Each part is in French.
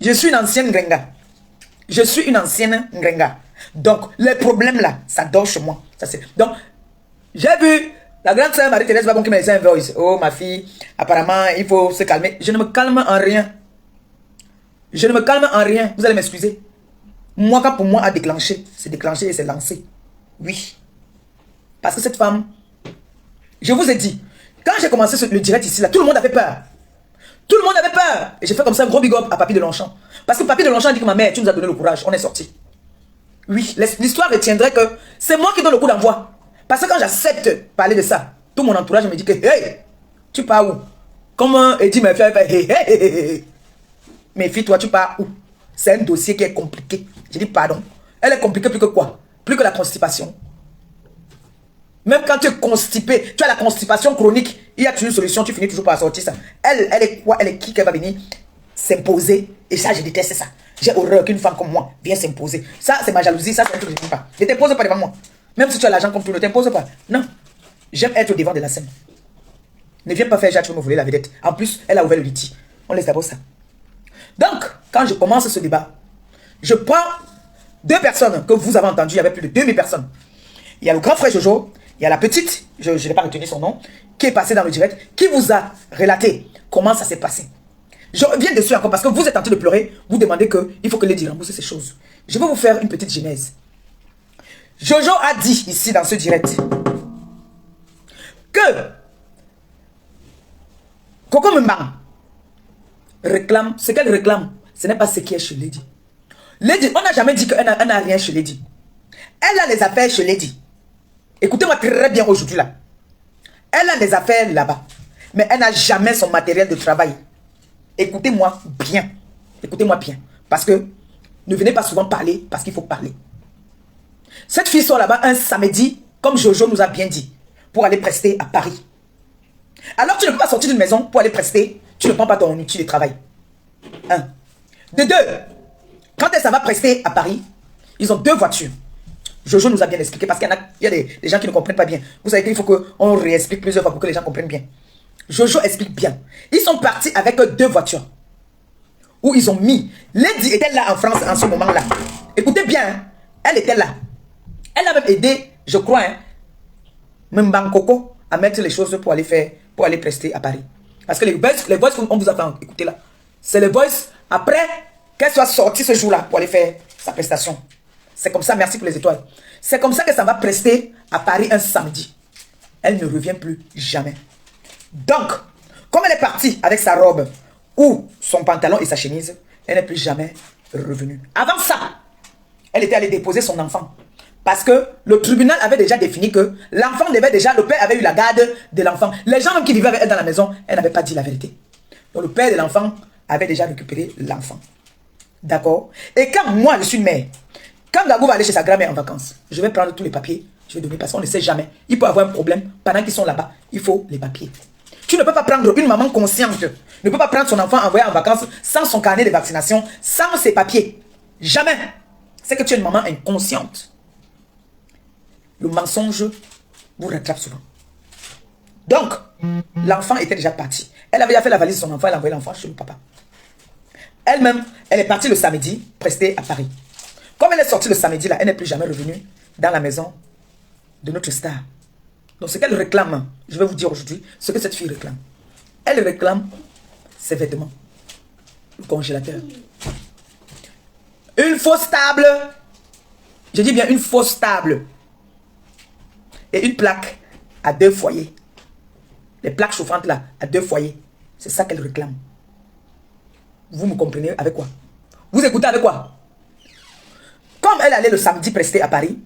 Je suis une ancienne Ngrenga. Je suis une ancienne Ngrenga. Donc, les problèmes là, ça dort chez moi. Ça, donc, j'ai vu la grande sœur Marie-Thérèse Babon qui m'a laissé un voice. Oh, ma fille, apparemment, il faut se calmer. Je ne me calme en rien. Je ne me calme en rien. Vous allez m'excuser. Moi, quand pour moi a déclenché, c'est déclenché et c'est lancé. Oui. Parce que cette femme, je vous ai dit, quand j'ai commencé le direct ici, là, tout le monde avait peur. Tout le monde avait peur. Et j'ai fait comme ça un gros big up à Papy de Longchamp. Parce que Papy de Longchamp dit que ma mère, tu nous as donné le courage. On est sorti. Oui, l'histoire retiendrait que c'est moi qui donne le coup d'envoi. Parce que quand j'accepte parler de ça, tout mon entourage me dit que, hey, tu pars où? Comment Eddie m'a fait, hey, hey, hey, hey. Mais fille, toi, tu pars où? C'est un dossier qui est compliqué. J'ai dit, pardon. Elle est compliquée plus que quoi? Plus que la constipation. Même quand tu es constipé, tu as la constipation chronique, il y a une solution, tu finis toujours par sortir ça. Elle est quoi? Elle est qui qu'elle va venir s'imposer? Et ça, je déteste ça. J'ai horreur qu'une femme comme moi vienne s'imposer. Ça, c'est ma jalousie, ça, c'est un truc que je n'aime pas. Ne t'impose pas devant moi. Même si tu as l'argent comme tout, ne t'impose pas. Non. J'aime être au devant de la scène. Ne viens pas faire Jacques, tu veux me voler la vedette. En plus, elle a ouvert le litige. On laisse d'abord ça. Donc, quand je commence ce débat, je prends deux personnes que vous avez entendues, il y avait plus de 2000 personnes. Il y a le grand frère Jojo, il y a la petite, je n'ai pas retenu son nom, qui est passée dans le direct, qui vous a relaté comment ça s'est passé. Je reviens dessus encore parce que vous êtes en train de pleurer, vous demandez qu'il faut que Lady rembourse ces choses. Je vais vous faire une petite genèse. Jojo a dit ici dans ce direct que Coco Mbang réclame, ce qu'elle réclame, ce n'est pas ce qui est chez Lady. Lady, on n'a jamais dit qu'elle n'a rien chez Lady. Elle a les affaires chez Lady. Écoutez-moi très bien aujourd'hui là. Elle a des affaires là-bas. Mais elle n'a jamais son matériel de travail. Écoutez-moi bien. Écoutez-moi bien. Parce que ne venez pas souvent parler parce qu'il faut parler. Cette fille sort là-bas un samedi, comme Jojo nous a bien dit, pour aller prester à Paris. Alors tu ne peux pas sortir d'une maison pour aller prester, tu ne prends pas ton outil de travail. Un. De deux, quand elle s'en va prester à Paris, ils ont deux voitures. Jojo nous a bien expliqué parce qu'il y a des gens qui ne comprennent pas bien. Vous savez qu'il faut qu'on réexplique plusieurs fois pour que les gens comprennent bien. Jojo explique bien. Ils sont partis avec deux voitures. Où ils ont mis. Lady était là en France en ce moment-là. Écoutez bien. Hein, elle était là. Elle a même aidé, je crois, hein, Mbang Coco à mettre les choses pour aller prester à Paris. Parce que les voices qu'on vous a fait écouter là, c'est les voices après qu'elle soit sortie ce jour-là pour aller faire sa prestation. C'est comme ça, merci pour les étoiles. C'est comme ça que ça va prester à Paris un samedi. Elle ne revient plus jamais. Donc, comme elle est partie avec sa robe ou son pantalon et sa chemise, elle n'est plus jamais revenue. Avant ça, elle était allée déposer son enfant. Parce que le tribunal avait déjà défini que l'enfant devait déjà, le père avait eu la garde de l'enfant. Les gens même qui vivaient avec elle dans la maison, elle n'avait pas dit la vérité. Donc le père de l'enfant avait déjà récupéré l'enfant. D'accord? Et quand moi, je suis une mère, quand Gagou va aller chez sa grand-mère en vacances, je vais prendre tous les papiers, je vais donner parce qu'on ne sait jamais. Il peut avoir un problème pendant qu'ils sont là-bas. Il faut les papiers. Tu ne peux pas prendre une maman consciente, ne peut pas prendre son enfant envoyé en vacances sans son carnet de vaccination, sans ses papiers. Jamais. C'est que tu es une maman inconsciente. Le mensonge vous rattrape souvent. Donc, l'enfant était déjà parti. Elle avait déjà fait la valise de son enfant, elle a envoyé l'enfant chez le papa. Elle-même, elle est partie le samedi, prestée à Paris. Comme elle est sortie le samedi, là, elle n'est plus jamais revenue dans la maison de notre star. Donc, ce qu'elle réclame, je vais vous dire aujourd'hui, ce que cette fille réclame. Elle réclame ses vêtements, le congélateur. Une fausse table. Je dis bien une fausse table. Et une plaque à 2 foyers. Les plaques chauffantes là, à 2 foyers. C'est ça qu'elle réclame. Vous me comprenez avec quoi? Vous écoutez avec quoi? Comme elle allait le samedi prester à Paris,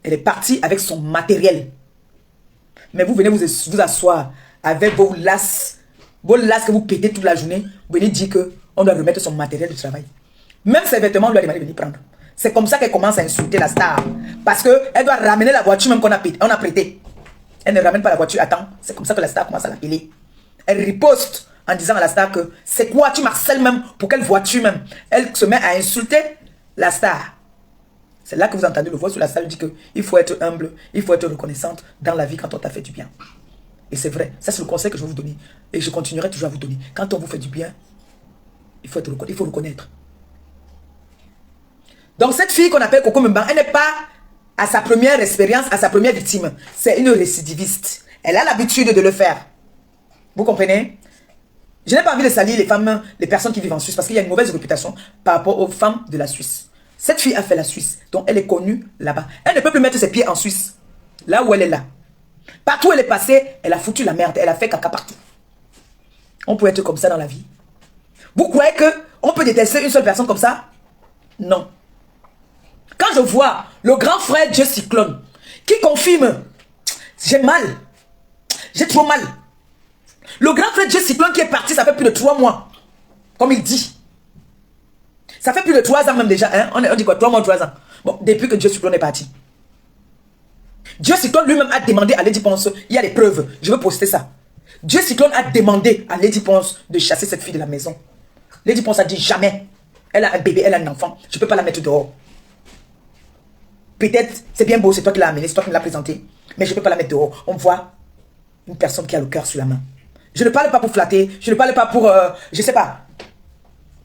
elle est partie avec son matériel. Mais vous venez vous asseoir avec vos lasses que vous pétez toute la journée. Vous venez dire qu'on doit remettre son matériel de travail. Même ses vêtements, on doit demander de venir prendre. C'est comme ça qu'elle commence à insulter la star. Parce qu'elle doit ramener la voiture même qu'on a prêtée. Elle ne ramène pas la voiture à temps. C'est comme ça que la star commence à l'appeler. Elle riposte en disant à la star que c'est quoi, tu marcelles même pour quelle voiture même. Elle se met à insulter la star. C'est là que vous entendez le voix sur la salle dit qu'il faut être humble, il faut être reconnaissante dans la vie quand on t'a fait du bien. Et c'est vrai, ça c'est le conseil que je vais vous donner. Et je continuerai toujours à vous donner. Quand on vous fait du bien, Il faut reconnaître. Donc cette fille qu'on appelle Coco Mbang, elle n'est pas à sa première expérience, à sa première victime. C'est une récidiviste. Elle a l'habitude de le faire. Vous comprenez? Je n'ai pas envie de salir les femmes, les personnes qui vivent en Suisse, parce qu'il y a une mauvaise réputation par rapport aux femmes de la Suisse. Cette fille a fait la Suisse, donc elle est connue là-bas. Elle ne peut plus mettre ses pieds en Suisse, là où elle est là. Partout où elle est passée, elle a foutu la merde, elle a fait caca partout. On peut être comme ça dans la vie. Vous croyez qu'on peut détester une seule personne comme ça? Non. Quand je vois le grand frère Dieu Cyclone, qui confirme, j'ai mal, j'ai trop mal. Le grand frère Dieu Cyclone qui est parti, ça fait plus de 3 mois, comme il dit. Ça fait plus de 3 ans même déjà, hein? On dit quoi, 3 mois, 3 ans. Bon, depuis que Dieu Cyclone est parti. Dieu Cyclone lui-même a demandé à Lady Ponce, il y a des preuves, je veux poster ça. Dieu Cyclone a demandé à Lady Ponce de chasser cette fille de la maison. Lady Ponce a dit jamais. Elle a un bébé, elle a un enfant, je ne peux pas la mettre dehors. Peut-être, c'est bien beau, c'est toi qui l'as amené, c'est toi qui me l'as présenté, mais je ne peux pas la mettre dehors. On voit une personne qui a le cœur sur la main. Je ne parle pas pour flatter, je ne parle pas pour, je sais pas,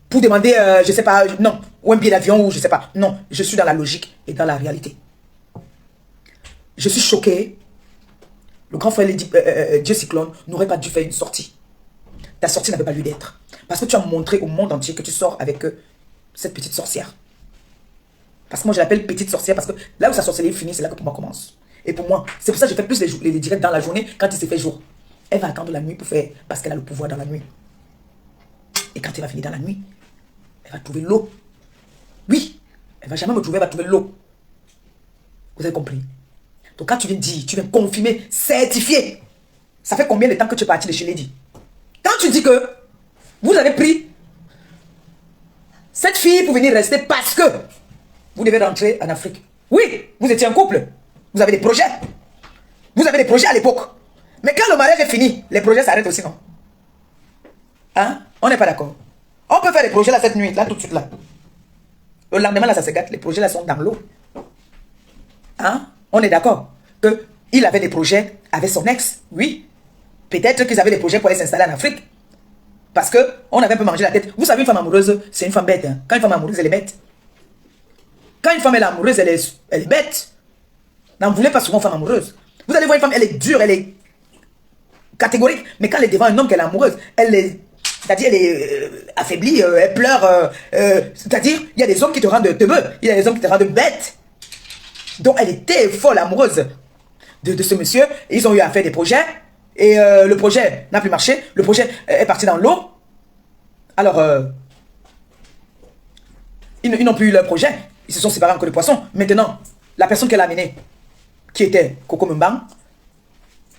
pour demander, je sais pas, non, ou un billet d'avion, ou je sais pas. Non, je suis dans la logique et dans la réalité. Je suis choqué. Le grand frère Dieu Cyclone n'aurait pas dû faire une sortie. Ta sortie n'avait pas lieu d'être. Parce que tu as montré au monde entier que tu sors avec cette petite sorcière. Parce que moi je l'appelle petite sorcière parce que là où sa sorcellerie finit, c'est là que pour moi commence. Et pour moi, c'est pour ça que je fais plus les directs dans la journée quand il se fait jour. Elle va attendre la nuit pour faire, parce qu'elle a le pouvoir dans la nuit. Et quand elle va finir dans la nuit, elle va trouver l'eau. Oui, elle va jamais me trouver, elle va trouver l'eau. Vous avez compris? Donc quand tu viens dire, tu viens confirmer, certifier, ça fait combien de temps que tu es parti de chez Lady? Quand tu dis que vous avez pris cette fille pour venir rester parce que vous devez rentrer en Afrique. Oui, vous étiez en couple. Vous avez des projets. Vous avez des projets à l'époque. Mais quand le mariage est fini, les projets s'arrêtent aussi, non? Hein? On n'est pas d'accord. On peut faire des projets là cette nuit, là tout de suite là. Le lendemain là ça se gâte, les projets là sont dans l'eau. Hein? On est d'accord qu'il avait des projets avec son ex, oui. Peut-être qu'ils avaient des projets pour aller s'installer en Afrique. Parce qu'on avait un peu mangé la tête. Vous savez, une femme amoureuse, c'est une femme bête. Hein? Quand une femme amoureuse, elle est bête. Quand une femme est amoureuse, elle est bête. N'en voulez pas souvent femme amoureuse. Vous allez voir une femme, elle est dure, elle est catégorique. Mais quand elle est devant un homme qu'elle est amoureuse, c'est-à-dire elle est affaiblie, elle pleure. C'est-à-dire, il y a des hommes qui te rendent teubeux, il y a des hommes qui te rendent bête. Donc elle était folle amoureuse de ce monsieur. Ils ont eu à faire des projets. Et le projet n'a plus marché. Le projet est parti dans l'eau. Alors, ils n'ont plus eu leur projet. Ils se sont séparés en queue de poisson. Maintenant, la personne qu'elle a amenée, qui était Coco Mbang,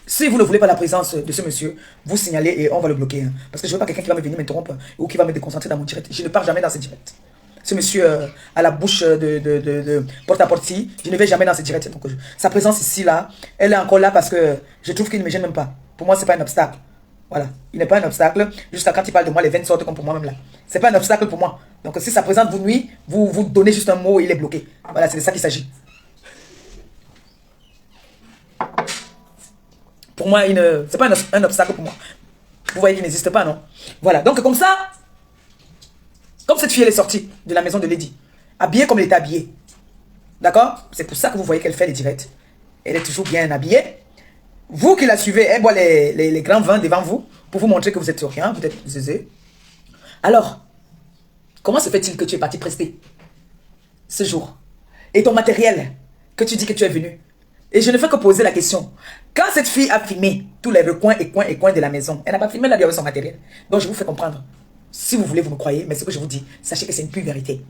si vous ne voulez pas la présence de ce monsieur, vous signalez et on va le bloquer. Hein. Parce que je ne veux pas quelqu'un qui va me venir m'interrompre ou qui va me déconcentrer dans mon direct. Je ne pars jamais dans ce direct. Ce monsieur à la bouche de porte-à-porte, je ne vais jamais dans ce direct. Donc, sa présence ici, là, elle est encore là parce que je trouve qu'il ne me gêne même pas. Pour moi, ce n'est pas un obstacle. Voilà. Il n'est pas un obstacle. Jusqu'à quand il parle de moi, les veines sortent comme pour moi-même là. Ce n'est pas un obstacle pour moi. Donc, si sa présence vous nuit, vous donnez juste un mot et il est bloqué. Voilà, c'est de ça qu'il s'agit. Pour moi, ce n'est pas un obstacle pour moi. Vous voyez qu'il n'existe pas, non? Voilà. Donc, comme ça, comme cette fille, elle est sortie de la maison de Lady, habillée comme elle était habillée. D'accord? C'est pour ça que vous voyez qu'elle fait les directs. Elle est toujours bien habillée. Vous qui la suivez, elle boit les grands vins devant vous pour vous montrer que vous êtes rien, vous êtes aisé. Alors, comment se fait-il que tu es parti prester ce jour? Et ton matériel, que tu dis que tu es venu? Et je ne fais que poser la question. Quand cette fille a filmé tous les recoins et coins de la maison, elle n'a pas filmé là avec son matériel. Donc je vous fais comprendre. Si vous voulez, vous me croyez, mais ce que je vous dis, sachez que c'est une pure vérité.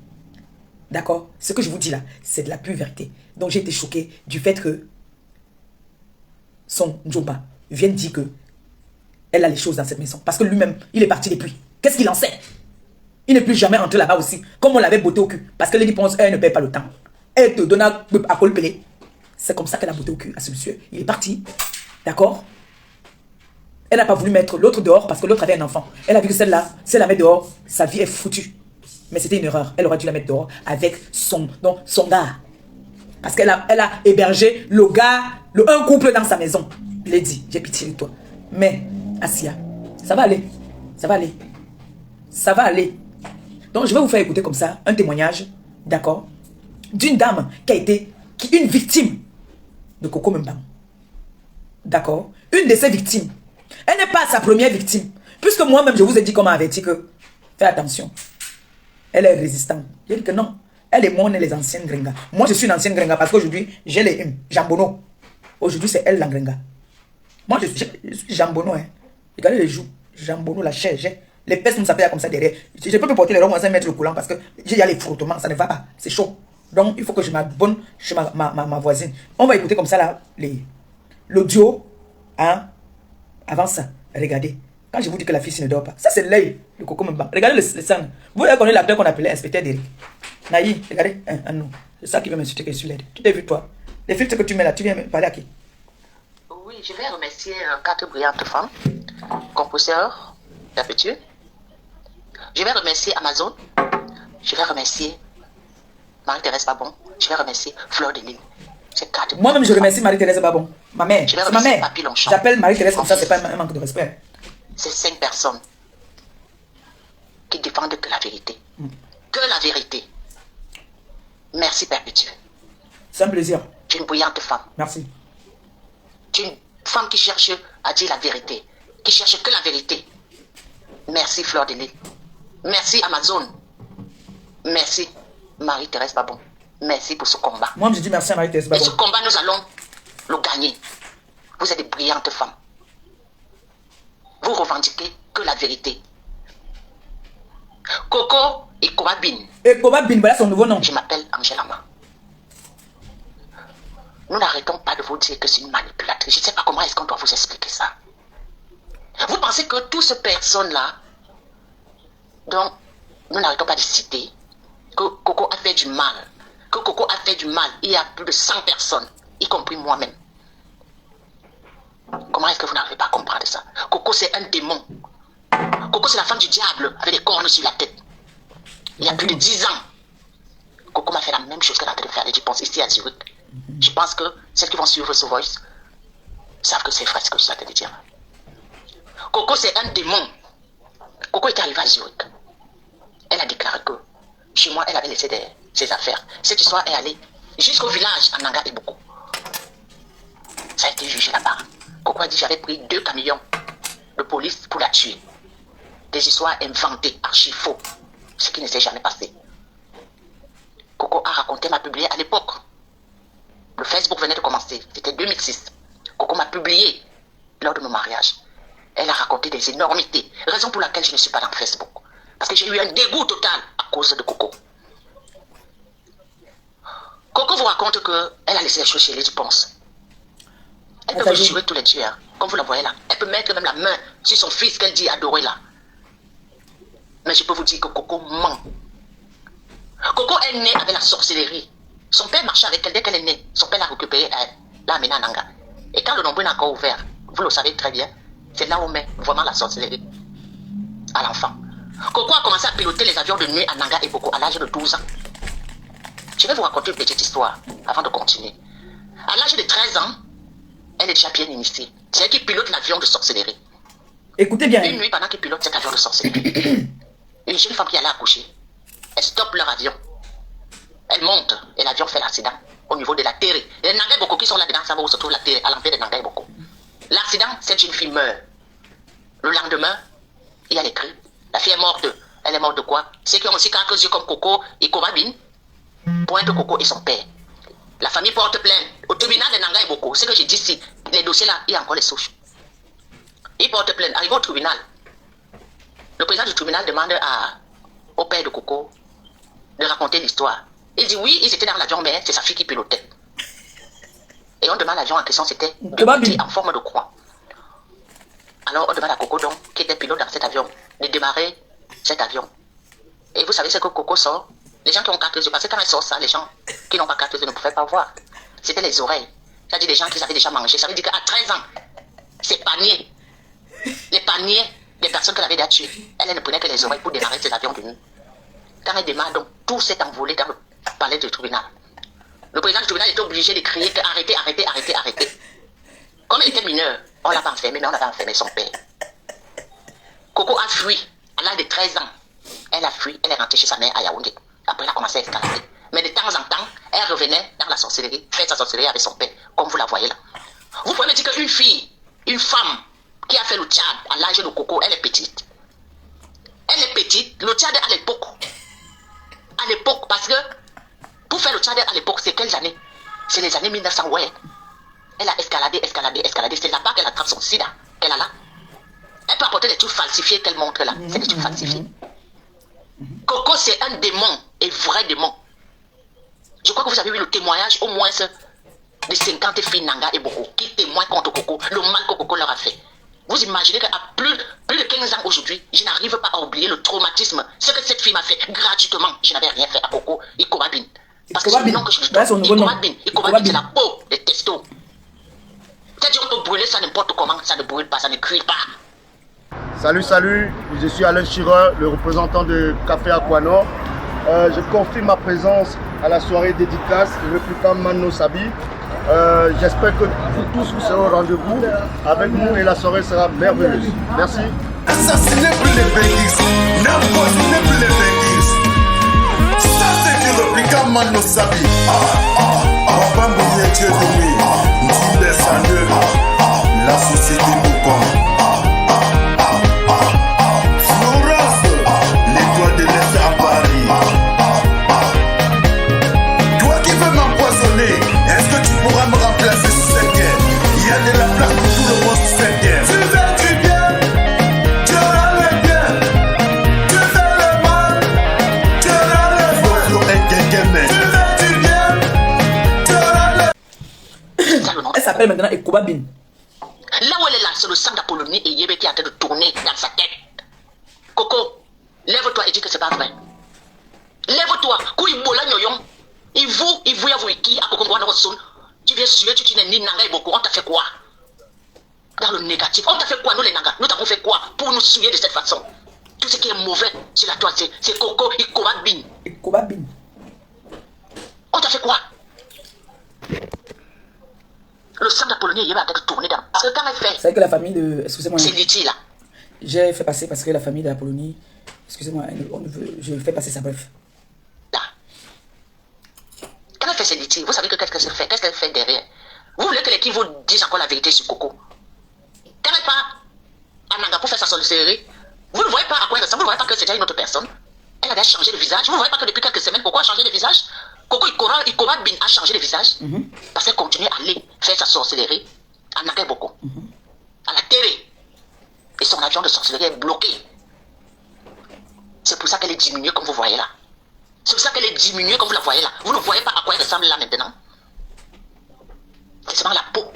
D'accord? Ce que je vous dis là, c'est de la pure vérité. Donc j'ai été choqué du fait que son Njoba vienne dire que elle a les choses dans cette maison. Parce que lui-même, il est parti depuis. Qu'est-ce qu'il en sait? Il n'est plus jamais rentré là-bas aussi. Comme on l'avait botté au cul. Parce que Lady Ponce, elle ne paie pas le temps. Elle te donne à colpeler. C'est comme ça qu'elle a botté au cul à ce monsieur. Il est parti. D'accord? Elle n'a pas voulu mettre l'autre dehors parce que l'autre avait un enfant. Elle a vu que celle-là, si elle la met dehors, sa vie est foutue. Mais c'était une erreur. Elle aurait dû la mettre dehors avec son gars. Parce qu'elle a hébergé le gars, un couple dans sa maison. Je l'ai dit, j'ai pitié de toi. Mais, Assia, ça va aller. Ça va aller. Ça va aller. Donc, je vais vous faire écouter comme ça un témoignage, d'accord, d'une dame qui a été, une victime de Coco Mbang. D'accord? Une de ses victimes. Elle n'est pas sa première victime. Puisque moi-même, je vous ai dit comment averti que, fais attention. Elle est résistante. J'ai dit que non. Elle et moi, on est les anciennes Gringa. Moi, je suis une ancienne Gringa parce qu'aujourd'hui, j'ai les Jambono. Aujourd'hui, c'est elle la Gringa. Moi, je suis Jambono. Hein. Regardez les joues. Jambono, la chair. Les fesses me s'appellent comme ça derrière. Je ne peux plus porter les robes sans mettre le coulant parce que il y a les frottements. Ça ne va pas. C'est chaud. Donc, il faut que je m'abonne chez ma voisine. On va écouter comme ça là l'audio. Hein? Avant ça, regardez. Quand je vous dis que la fille ne dort pas, ça c'est l'œil de Coco Mbang. Regardez le sang. Vous connaissez l'acteur qu'on appelait inspecteur d'Eric. Naï, regardez. Non. C'est ça qui veut m'insulter que je suis laide. Tu t'es vu toi? Les filtres que tu mets là, tu viens parler à qui? Oui, je vais remercier quatre brillantes femmes, compositeurs, perpétueux. Je vais remercier Amazon. Je vais remercier Marie-Thérèse Babon. Je vais remercier Fleur de Lille. Moi-même, je remercie Marie-Thérèse Babon. Ma mère. C'est ma mère. J'appelle Marie-Thérèse comme ça, c'est pas un manque de respect. C'est 5 personnes qui défendent que la vérité. Que la vérité. Merci, perpétueux. C'est un plaisir. Tu es une brillante femme. Merci. Tu es une femme qui cherche à dire la vérité. Qui cherche que la vérité. Merci, Fleur de Lille. Merci, Amazon. Merci, Marie-Thérèse Babon. Merci pour ce combat. Moi, je dis merci à Marie-Thérèse Babon. Et ce combat, nous allons le gagner. Vous êtes des brillantes femmes. Vous revendiquez que la vérité. Coco et Kobabin. Et Kobabin, voilà son nouveau nom. Je m'appelle Angela Ma. Nous n'arrêtons pas de vous dire que c'est une manipulatrice. Je ne sais pas comment est-ce qu'on doit vous expliquer ça. Vous pensez que toutes ces personnes-là, dont nous n'arrêtons pas de citer, que Coco a fait du mal, que Coco a fait du mal, il y a plus de 100 personnes, y compris moi-même. Comment est-ce que vous n'arrivez pas à comprendre ça? Coco, c'est un démon. Coco, c'est la femme du diable avec des cornes sur la tête. Il y a plus de 10 ans, Coco m'a fait la même chose qu'elle a en train de faire, je pense, ici à Zurich. Je pense que celles qui vont suivre ce voice savent que c'est vrai ce que je suis en train de dire. Coco, c'est un démon. Coco est arrivée à Zurich. Elle a déclaré que chez moi, elle avait laissé ses affaires. Cette histoire est allée jusqu'au village en Nanga et beaucoup. Ça a été jugé là-bas. Coco a dit j'avais pris 2 camions de police pour la tuer. Des histoires inventées, archi faux. Ce qui ne s'est jamais passé. Coco a raconté, m'a publié à l'époque. Le Facebook venait de commencer. C'était 2006. Coco m'a publié lors de mon mariage. Elle a raconté des énormités. Raison pour laquelle je ne suis pas dans Facebook. Parce que j'ai eu un dégoût total à cause de Coco. Coco vous raconte qu'elle a laissé les choses chez les Ponce. Elle peut vous jurer tous les dieux, hein, comme vous la voyez là. Elle peut mettre même la main sur son fils qu'elle dit adorer là. Mais je peux vous dire que Coco ment. Coco est née avec la sorcellerie. Son père marchait avec elle dès qu'elle est née. Son père l'a récupérée, l'a amenée à Nanga. Et quand le nombril n'a encore ouvert, vous le savez très bien, c'est là où on met vraiment la sorcellerie à l'enfant. Coco a commencé à piloter les avions de nuit à Nanga et Boko à l'âge de 12 ans. Je vais vous raconter une petite histoire avant de continuer. À l'âge de 13 ans, elle est déjà bien initiée. C'est elle qui pilote l'avion de sorcellerie. Écoutez bien. Une nuit, pendant qu'il pilote cet avion de sorcellerie, une jeune femme qui allait accoucher, elle stoppe leur avion. Elle monte et l'avion fait l'accident au niveau de la terre. Les Nanga et Boko qui sont là-dedans, ça va où se trouve la terre, à l'entrée de Nanga et Boko. L'accident, cette jeune fille meurt. Le lendemain, il y a les cris. La fille est morte. Elle est morte de quoi? Ceux qui ont aussi quelques yeux comme Coco et Kobabin pointent Coco et son père. La famille porte plainte au tribunal de Nanga et Boko. Ce que j'ai dit ici, les dossiers là, il y a encore les souches. Ils portent plainte. Arrivé au tribunal. Le président du tribunal demande au père de Coco de raconter l'histoire. Il dit oui, ils étaient dans l'avion, mais c'est sa fille qui pilotait. Et on demande l'avion en question, c'était en forme de croix. Alors on demande à Coco, donc, qui était pilote dans cet avion, de démarrer cet avion. Et vous savez ce que Coco sort? Les gens qui ont 4 yeux, parce que quand elle sort ça, les gens qui n'ont pas 4 yeux ne pouvaient pas voir. C'était les oreilles. C'est-à-dire des gens qui avaient déjà mangé. Ça veut dire qu'à 13 ans, ces paniers, les paniers des personnes qu'elle avait déjà tuées, elle ne prenait que les oreilles pour démarrer cet avion de nuit. Quand elle démarre, donc, tout s'est envolé dans le palais du tribunal. Le président du tribunal était obligé de crier que arrêtez, arrêtez, arrêtez, arrêtez. Comme elle était mineure, on ne l'a pas enfermée, mais on avait enfermé son père. Coco a fui à l'âge de 13 ans. Elle a fui, elle est rentrée chez sa mère à Yaoundé. Après, elle a commencé à escalader. Mais de temps en temps, elle revenait dans la sorcellerie, faire sa sorcellerie avec son père, comme vous la voyez là. Vous pouvez me dire qu'une fille, une femme qui a fait le Tchad à l'âge de Coco, elle est petite. Elle est petite. Le Tchad à l'époque, parce que pour faire le Tchad à l'époque, c'est quelles années? C'est les années 1900, ouais. Elle a escaladé. C'est là-bas qu'elle attrape son sida, qu'elle a là. Elle peut apporter des trucs falsifiés qu'elle montre là. C'est des trucs falsifiés. Coco, c'est un démon, et vrai démon. Je crois que vous avez vu le témoignage au moins de 50 filles Nanga et Boko qui témoignent contre Coco, le mal que Coco leur a fait. Vous imaginez qu'à plus de 15 ans aujourd'hui, je n'arrive pas à oublier le traumatisme, ce que cette fille m'a fait gratuitement. Je n'avais rien fait à Coco Ikobabin. Parce que c'est le nom que je lui donne. Ikobabin, c'est la peau, les testos. C'est-à-dire qu'on peut brûler ça n'importe comment, ça ne brûle pas, ça ne cuit pas. Salut, je suis Alain Chireur, le représentant de Café Aquano. Je confirme ma présence à la soirée dédicace répliquant Mano Sabi. J'espère que vous tous vous serez au rendez-vous avec nous et la soirée sera merveilleuse. Merci. Assassinez plus les béquisses, n'importe plus les béquisses. Ça c'est du répliquant Mano Sabi. Papa Mbouye Dieu de lui, nous descendons la société Boucon. L'étoile de l'Est à Paris. Toi qui veux m'empoisonner, est-ce que tu pourras me remplacer sur cette guerre? Il y a de la place pour tout le monde sur cette guerre. Tu fais du bien, tu auras le bien. Tu fais le mal, tu auras le mal. Tu fais du bien, tu auras le... Elle s'appelle maintenant Ekobabin. Là où elle est là, c'est le sang d'Apollonie et Yébé qui est en train de tourner dans sa tête. Coco, lève-toi et dis que c'est pas vrai. Lève-toi. Tu viens suer, tu n'es ni Nanga et beaucoup. On t'a fait quoi? Dans le négatif. On t'a fait quoi, nous les Nanga? Nous t'avons fait quoi pour nous suer de cette façon? Tout ce qui est mauvais sur la toile, c'est Coco et Ekobabin. Ekobabin. On t'a fait quoi? Le sang d'Apollonie il va être tourné dans. Parce que quand elle fait. C'est que la famille de. Excusez-moi. C'est Liti là. J'ai fait passer parce que la famille d'Apollonie. Excusez-moi, on ne veut. Je fais passer ça, bref. Là. Quand elle fait ses litiges, vous savez que qu'est-ce qu'elle se fait? Qu'est-ce qu'elle fait derrière? Vous voulez que les qui vous disent encore la vérité sur Coco? Quand elle part à Nanga pour faire sa sorcellerie, vous ne voyez pas à quoi elle ressemble, vous ne voyez pas que c'était une autre personne. Elle avait changé de visage. Vous ne voyez pas que depuis quelques semaines, Coco a changé de visage? Coco Ikobabin a changé de visage parce qu'elle continue à aller faire sa sorcellerie à Nanga et Boko. À la télé. Et son avion de sorcellerie est bloqué. C'est pour ça qu'elle est diminuée comme vous voyez là. C'est pour ça qu'elle est diminuée comme vous la voyez là. Vous ne voyez pas à quoi elle ressemble là maintenant. C'est seulement la peau.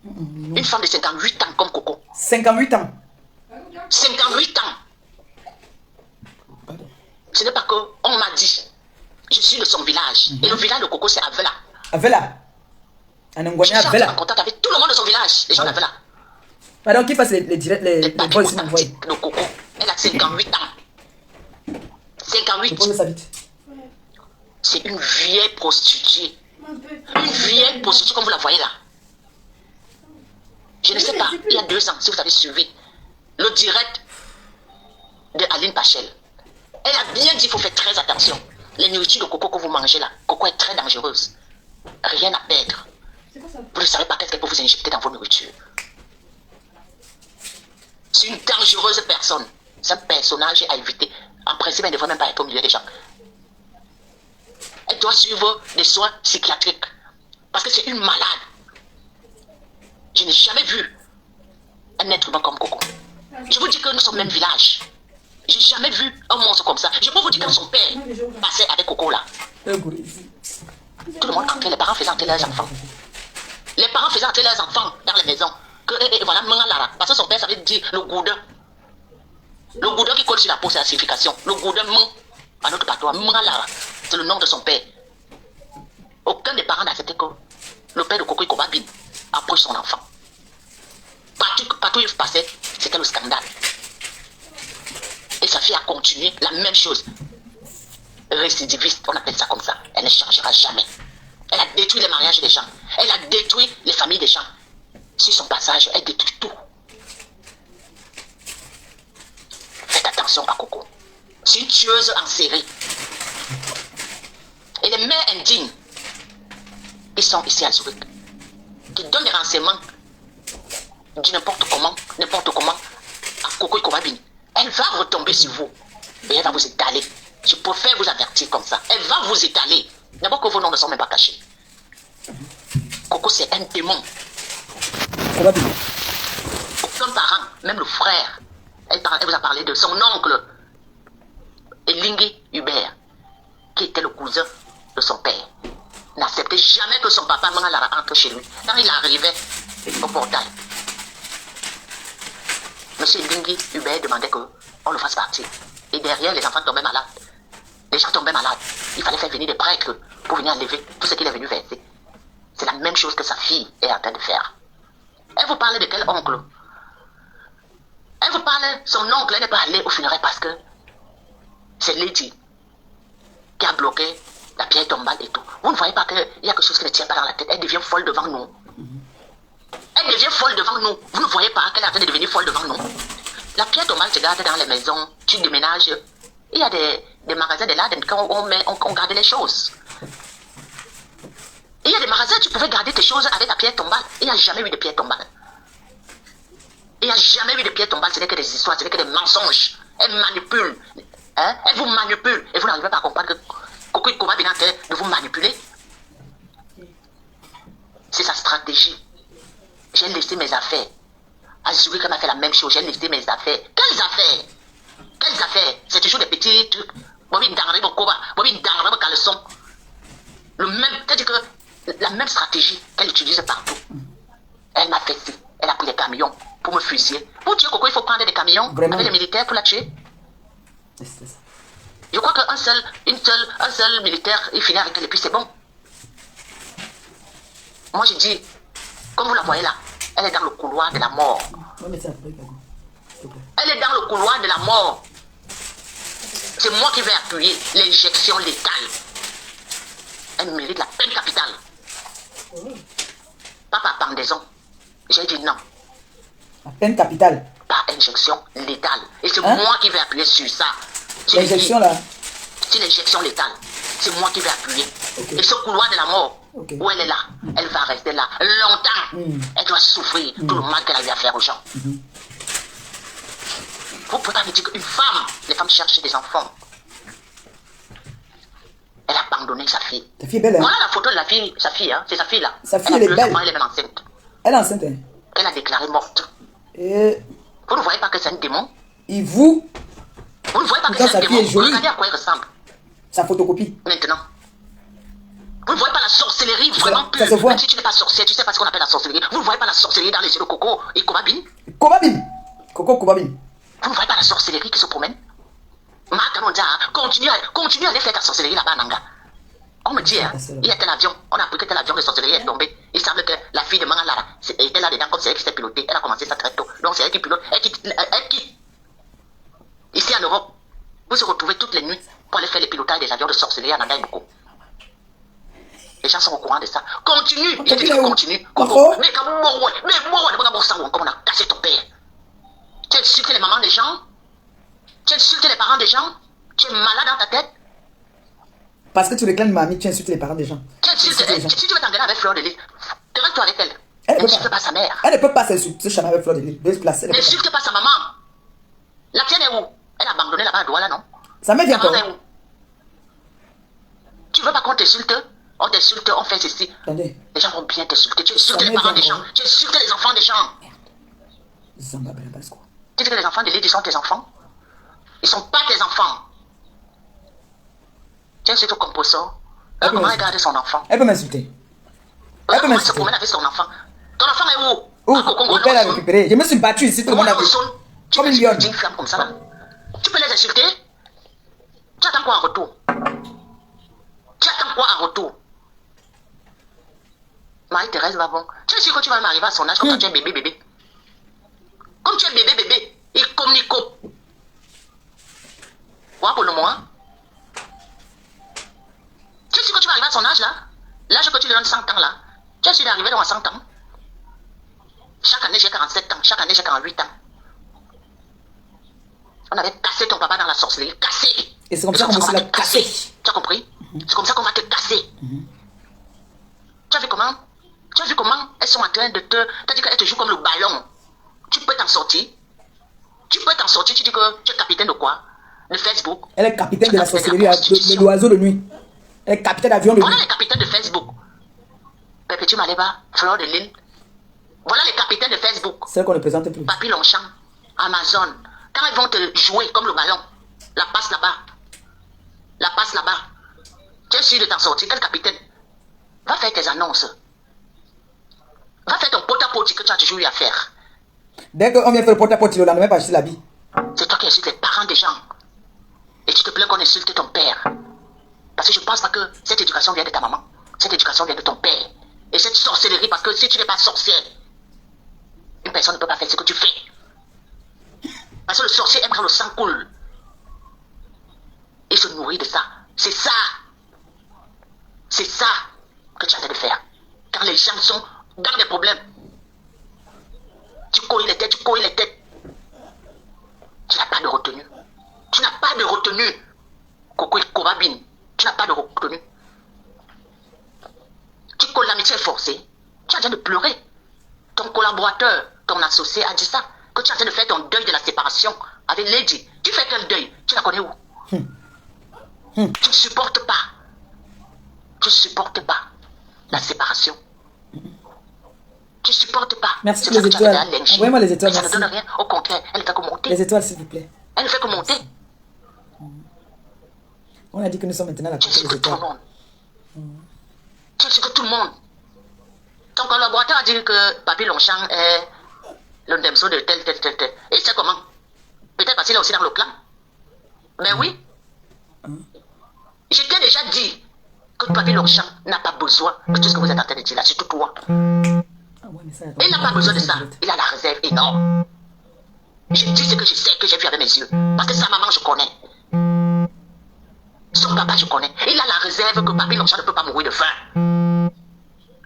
Une femme de 58 ans comme Coco. 58 ans. 58 ans. Pardon. Ce n'est pas que on m'a dit. Je suis de son village. Et le village de Coco c'est Avela. Avela. Je Anangonia suis en Avela. contact avec tout le monde de son village. Les gens d'Avela. Pardon, qui fasse les directs, les papiers voice m'envoient. authentiques de Coco. Elle a 58 ans. 58. Pose ça vite. C'est une vieille prostituée. Une vieille prostituée comme vous la voyez là. Je ne sais pas, il y a 2 ans, si vous avez suivi le direct de Aline Pachel. Elle a bien dit qu'il faut faire très attention. Les nourritures de Coco que vous mangez là, Coco est très dangereuse. Rien à perdre. Vous ne savez pas qu'est-ce qu'elle peut vous injecter dans vos nourritures. C'est une dangereuse personne. C'est un personnage à éviter. En principe, elle ne devrait même pas être au milieu des gens. Elle doit suivre des soins psychiatriques. Parce que c'est une malade. Je n'ai jamais vu un être humain comme Coco. Je vous dis que nous sommes même village. Je n'ai jamais vu un monstre comme ça. Je peux vous dire que son père passait avec Coco là. Tout le monde entrait, les parents faisaient entrer leurs enfants. Les parents faisaient entrer leurs enfants dans les maisons. Et voilà, parce que son père savait dire le goudin. Le goudin qui colle sur la peau, c'est la signification. Le goudin à notre patois, c'est le nom de son père. Aucun des parents n'a accepté que le père de Coco Ikobabin approche son enfant. Partout où il passait, c'était le scandale. Et sa fille a continué la même chose. Récidiviste, on appelle ça comme ça. Elle ne changera jamais. Elle a détruit les mariages des gens. Elle a détruit les familles des gens. Sur son passage, elle détruit tout. Faites attention à Coco. C'est une tueuse en série. Et les mères indignes, qui sont ici à Zurich, qui donnent des renseignements du n'importe comment, à Coco et Kobabin, elle va retomber sur vous. Et elle va vous étaler. Je préfère vous avertir comme ça. Elle va vous étaler. D'abord que vos noms ne sont même pas cachés. Coco, c'est un démon. Kobabin. Aucun parent, même le frère, elle vous a parlé de son oncle, Elingi Hubert, qui était le cousin de son père. N'acceptait jamais que son papa Mangalara entre chez lui. Quand il arrivait au portail, Monsieur Elingi Hubert demandait qu'on le fasse partir. Et derrière, les enfants tombaient malades. Les gens tombaient malades. Il fallait faire venir des prêtres pour venir enlever tout ce qu'il est venu verser. C'est la même chose que sa fille est en train de faire. Elle vous parle de quel oncle? Elle vous parle, son oncle, elle n'est pas allée au funérailles parce que c'est Lady qui a bloqué la pierre tombale et tout. Vous ne voyez pas qu'il y a quelque chose qui ne tient pas dans la tête. Elle devient folle devant nous. Elle devient folle devant nous. Vous ne voyez pas qu'elle est en train de devenir folle devant nous. La pierre tombale se garde dans les maisons. Tu déménages. Il y a des magasins de là quand on garde les choses. Il y a des magasins, tu pouvais garder tes choses avec la pierre tombale. Il n'y a jamais eu de pierre tombale. Il n'y a jamais eu de pierre tombale. Ce n'est que des histoires, ce n'est que des mensonges. Elle manipule. Hein? Elle vous manipule. Et vous n'arrivez pas à comprendre que Coco Koma vient de vous manipuler. C'est sa stratégie. J'ai laissé mes affaires. À Zurich, elle m'a fait la même chose. J'ai laissé mes affaires. Quelles affaires? Quelles affaires? C'est toujours des petits trucs. Le même, c'est-à-dire que la même stratégie qu'elle utilise partout. Elle m'a fait ci. Elle a pris des camions pour me fusiller. Pour tuer Coco, il faut prendre des camions Vraiment? avec les militaires pour la tuer. C'est ça. Je crois qu'un seul militaire, il finit avec elle et puis c'est bon. Moi, je dis, comme vous la voyez là, elle est dans le couloir de la mort. Elle est dans le couloir de la mort. C'est moi qui vais appuyer l'injection létale. Elle mérite la peine capitale. Pas par pendaison. J'ai dit non. La peine capitale. Par injection létale. Et c'est Hein? moi qui vais appuyer sur ça. L'injection là. C'est l'injection létale. C'est moi qui vais appuyer. Okay. Et ce couloir de la mort, Okay. où elle est là, elle va rester là longtemps. Elle doit souffrir tout le mal qu'elle a eu à faire aux gens. Vous ne pouvez pas me dire qu'une femme, les femmes cherchent des enfants. Elle a abandonné sa fille. Ta fille est belle, hein? Voilà la photo de la fille, sa fille, hein? C'est sa fille là. Sa fille, elle est belle. Elle est même enceinte. Elle est enceinte, hein? Elle a déclaré morte. Et Vous ne voyez pas que c'est un démon? il vous, Vous ne voyez pas que Pourtant, c'est un sa fille démon? est jolie. Regardez à quoi il ressemble sa photocopie. maintenant. Vous ne voyez pas la sorcellerie vraiment ça se pure. voit. Même si tu n'es pas sorcière, tu ne sais pas ce qu'on appelle la sorcellerie. Vous ne voyez pas la sorcellerie dans les yeux de Coco et Kobabin? Kobabin. Coco Kobabin. Vous ne voyez pas la sorcellerie qui se promène? Makanonja, continue à aller faire ta sorcellerie là-bas, Nanga. On me dit, hein, il y a tel avion, on a appris que tel avion de sorcellerie est tombé. Il semble que la fille de Mangalara était là-dedans comme c'est elle qui s'est pilotée. Elle a commencé ça très tôt. Donc c'est elle qui pilote. Elle quitte. Ici en Europe, vous se retrouvez toutes les nuits pour aller faire les pilotages des avions de sorcellerie à Nanga et beaucoup. Les gens sont au courant de ça. Continue, je te dis que continue. Coco. Mais comme on a cassé ton père. Tu as insulté les mamans des gens. Tu as insulté les parents des gens. Tu es malade dans ta tête. Parce que tu réclames mamie, tu insultes les parents des gens. Tu insultes les gens. Si tu veux t'engueuler avec Fleur de Lys, reste-toi avec elle. Elle ne N'insulte pas sa mère. Elle ne peut pas s'insulter, se charmer avec Fleur de Lys. De se placer. Elle ne peut pas. N'insulte pas sa maman. La tienne est où? Elle a abandonné là-bas à Douala, non? Sa mère vient Ta maman encore. est où? Tu veux pas qu'on t'insulte? On t'insulte, on fait ceci. Attendez. Les gens vont bien t'insulter. Tu insultes Sa les mère parents vient des gens. encore. Tu insultes les enfants des gens. Zamba Belabasco. Tu dis que les enfants de Lydie sont tes enfants? Ils sont pas tes enfants. Tu insultes au composant. Elle peut Comment m'insulter. regarder son enfant? Elle peut m'insulter. Regarde peut comment il se m'insulter. promène avec son enfant. Ton enfant est où? Oh, À Cocongo, le père l'a non, récupéré. Je me suis battu ici, tout le monde a vu. Tu Comme peux une lionne. dire une femme comme ça là. Tu peux les insulter? Tu attends quoi en retour? Tu attends quoi en retour? Marie-Thérèse va bon. Tu es sûr que tu vas même arriver à son âge comme toi tu es bébé? Comme tu es bébé, il communique. Quoi pour le moment? Tu es sûr que tu vas arriver à son âge là? L'âge que tu lui donnes 100 ans là. Tu es sûr d'arriver dans 100 ans? Chaque année j'ai 47 ans, chaque année j'ai 48 ans. On avait cassé ton papa dans la sorcellerie. Cassé. Et c'est comme ça qu'on va te casser. Tu as compris? C'est comme ça qu'on va te casser. Tu as vu comment? Tu as vu comment elles sont en train de te... Tu as dit qu'elles te jouent comme le ballon. Tu peux t'en sortir. Tu peux t'en sortir. Tu dis que tu es capitaine de quoi? De Facebook. Elle est capitaine de la sorcellerie, de l'oiseau de nuit. Elle est capitaine d'avion de nuit. Voilà les capitaines de Facebook. Perpétue Maleba, Fleur de Lille. Voilà les capitaines de Facebook. C'est qu'on ne présente plus. Papy Longchamp, Amazon. Quand ils vont te jouer comme le ballon, la passe là-bas. La passe là-bas. Tu es sûr de t'en sortir. Quel capitaine? Va faire tes annonces. Va faire ton pot-à-pot que tu as toujours eu à faire. Dès qu'on vient faire le porte-à-porte, le lendemain, pas juste l'habit. C'est toi qui insultes les parents des gens. Et tu te plains qu'on insulte ton père. Parce que je ne pense pas que cette éducation vient de ta maman. Cette éducation vient de ton père. Et cette sorcellerie, parce que si tu n'es pas sorcière, une personne ne peut pas faire ce que tu fais. Parce que le sorcier aime quand le sang coule. Il se nourrit de ça. C'est ça. C'est ça que tu as de faire. Quand les gens sont dans des problèmes, tu couilles les têtes, tu couilles les têtes. Tu n'as pas de retenue. Tu n'as pas de retenue. Coco et Kobabine, tu n'as pas de retenue. Tu colles l'amitié forcée. Tu es en train de pleurer. Ton collaborateur, ton associé a dit ça. Que tu es en train de faire ton deuil de la séparation avec Lady. Tu fais quel deuil? Tu la connais où? Tu ne supportes pas. Tu ne supportes pas la séparation. Tu ne supportes pas. Merci les étoiles. Envoyez-moi les étoiles. Ça ne donne rien. Au contraire, elle ne fait que monter. Les étoiles, s'il vous plaît. Elle ne fait que monter. On a dit que nous sommes maintenant à la Tu côté des insultes tout le étoiles. monde. Tu insultes tout le monde. Ton collaborateur a dit que Papy Longchamp est le Ndemso de tel. Et c'est comment? Peut-être parce qu'il est aussi dans le clan. Mais oui. Je t'ai déjà dit que Papy Longchamp n'a pas besoin de tout ce que vous êtes en train de dire là, surtout toi. Il n'a pas besoin de ça. Il a la réserve énorme. Je dis ce que je sais, que j'ai vu avec mes yeux. Parce que sa maman, je connais. Son papa, je connais. Il a la réserve que Papy Longchamp ne peut pas mourir de faim.